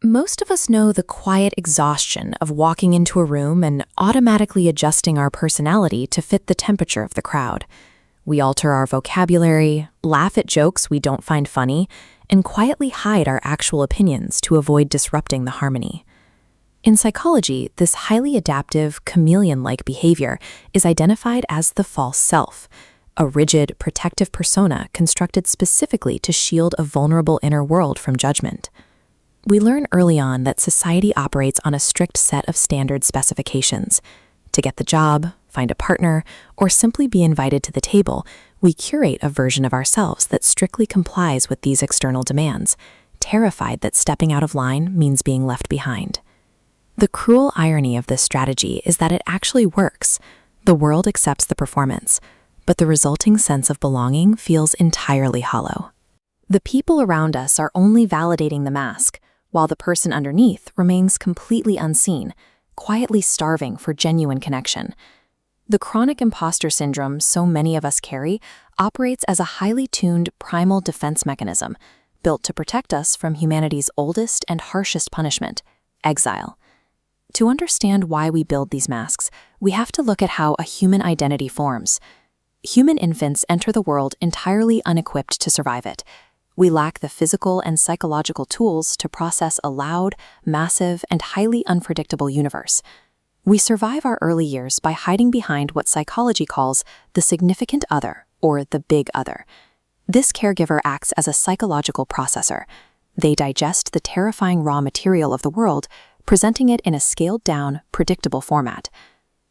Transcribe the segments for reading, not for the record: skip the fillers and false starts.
Most of us know the quiet exhaustion of walking into a room and automatically adjusting our personality to fit the temperature of the crowd. We alter our vocabulary, laugh at jokes we don't find funny, and quietly hide our actual opinions to avoid disrupting the harmony. In psychology, this highly adaptive, chameleon-like behavior is identified as the false self, a rigid, protective persona constructed specifically to shield a vulnerable inner world from judgment. We learn early on that society operates on a strict set of standard specifications. To get the job, find a partner, or simply be invited to the table, we curate a version of ourselves that strictly complies with these external demands, terrified that stepping out of line means being left behind. The cruel irony of this strategy is that it actually works. The world accepts the performance, but the resulting sense of belonging feels entirely hollow. The people around us are only validating the mask, while the person underneath remains completely unseen, quietly starving for genuine connection. The chronic imposter syndrome so many of us carry operates as a highly tuned primal defense mechanism, built to protect us from humanity's oldest and harshest punishment, exile. To understand why we build these masks, we have to look at how a human identity forms. Human infants enter the world entirely unequipped to survive it. We lack the physical and psychological tools to process a loud, massive, and highly unpredictable universe. We survive our early years by hiding behind what psychology calls the significant other, or the big other. This caregiver acts as a psychological processor. They digest the terrifying raw material of the world, presenting it in a scaled-down, predictable format.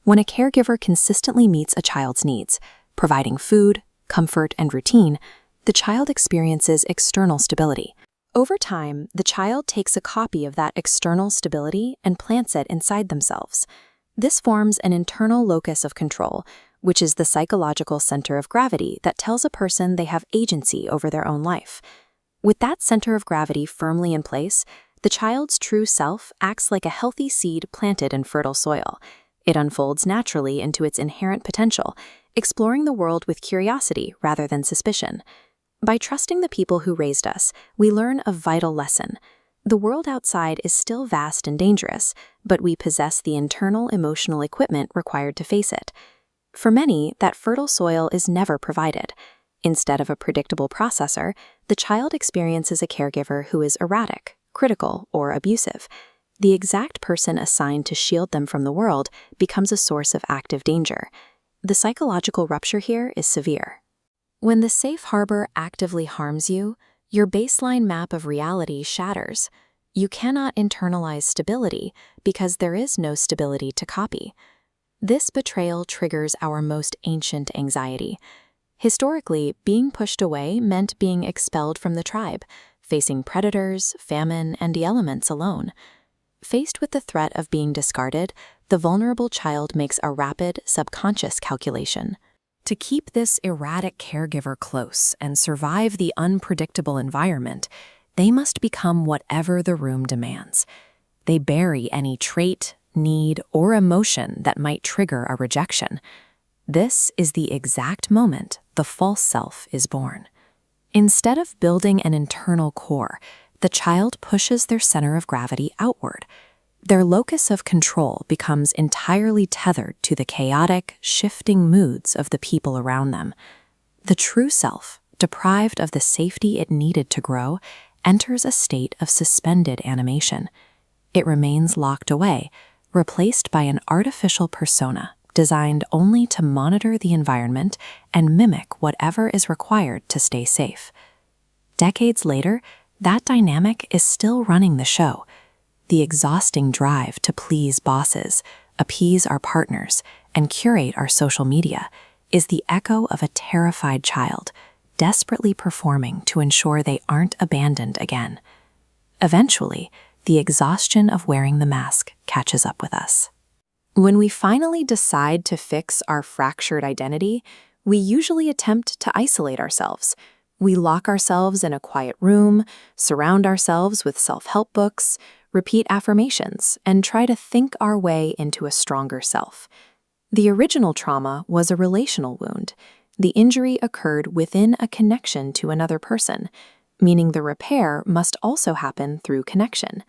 When a caregiver consistently meets a child's needs, providing food, comfort, and routine, the child experiences external stability. Over time, the child takes a copy of that external stability and plants it inside themselves. This forms an internal locus of control, which is the psychological center of gravity that tells a person they have agency over their own life. With that center of gravity firmly in place, the child's true self acts like a healthy seed planted in fertile soil. It unfolds naturally into its inherent potential, exploring the world with curiosity rather than suspicion. By trusting the people who raised us, we learn a vital lesson. The world outside is still vast and dangerous, but we possess the internal emotional equipment required to face it. For many, that fertile soil is never provided. Instead of a predictable processor, the child experiences a caregiver who is erratic, critical, or abusive. The exact person assigned to shield them from the world becomes a source of active danger. The psychological rupture here is severe. When the safe harbor actively harms you, your baseline map of reality shatters. You cannot internalize stability because there is no stability to copy. This betrayal triggers our most ancient anxiety. Historically, being pushed away meant being expelled from the tribe, facing predators, famine, and the elements alone. Faced with the threat of being discarded, the vulnerable child makes a rapid, subconscious calculation. To keep this erratic caregiver close and survive the unpredictable environment, they must become whatever the room demands. They bury any trait, need, or emotion that might trigger a rejection. This is the exact moment the false self is born. Instead of building an internal core, the child pushes their center of gravity outward. Their locus of control becomes entirely tethered to the chaotic, shifting moods of the people around them. The true self, deprived of the safety it needed to grow, enters a state of suspended animation. It remains locked away, replaced by an artificial persona designed only to monitor the environment and mimic whatever is required to stay safe. Decades later, that dynamic is still running the show. The exhausting drive to please bosses, appease our partners, and curate our social media is the echo of a terrified child, desperately performing to ensure they aren't abandoned again. Eventually, the exhaustion of wearing the mask catches up with us. When we finally decide to fix our fractured identity, we usually attempt to isolate ourselves. We lock ourselves in a quiet room, surround ourselves with self-help books, repeat affirmations, and try to think our way into a stronger self. The original trauma was a relational wound. The injury occurred within a connection to another person, meaning the repair must also happen through connection.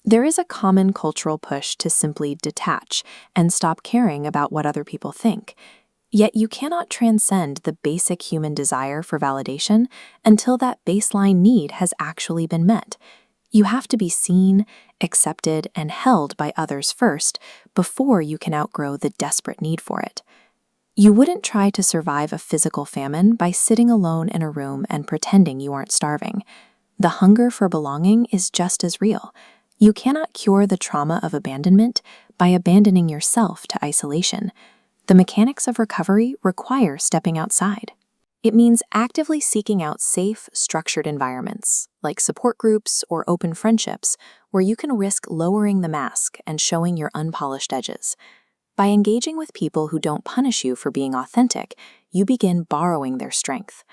There is a common cultural push to simply detach and stop caring about what other people think. Yet you cannot transcend the basic human desire for validation until that baseline need has actually been met. You have to be seen, accepted, and held by others first before you can outgrow the desperate need for it. You wouldn't try to survive a physical famine by sitting alone in a room and pretending you aren't starving. The hunger for belonging is just as real. You cannot cure the trauma of abandonment by abandoning yourself to isolation. The mechanics of recovery require stepping outside. It means actively seeking out safe, structured environments, like support groups or open friendships, where you can risk lowering the mask and showing your unpolished edges. By engaging with people who don't punish you for being authentic, you begin borrowing their strength.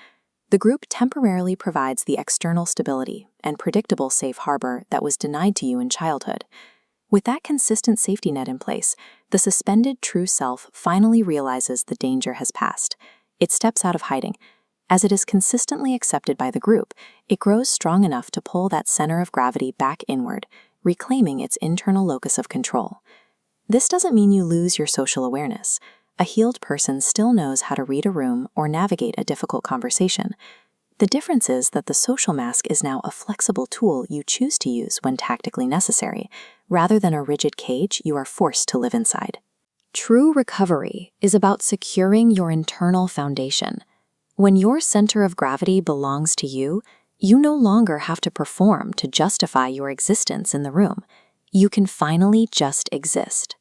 The group temporarily provides the external stability and predictable safe harbor that was denied to you in childhood. With that consistent safety net in place, the suspended true self finally realizes the danger has passed. It steps out of hiding. As it is consistently accepted by the group, it grows strong enough to pull that center of gravity back inward, reclaiming its internal locus of control. This doesn't mean you lose your social awareness. A healed person still knows how to read a room or navigate a difficult conversation. The difference is that the social mask is now a flexible tool you choose to use when tactically necessary, rather than a rigid cage you are forced to live inside. True recovery is about securing your internal foundation. When your center of gravity belongs to you, you no longer have to perform to justify your existence in the room. You can finally just exist.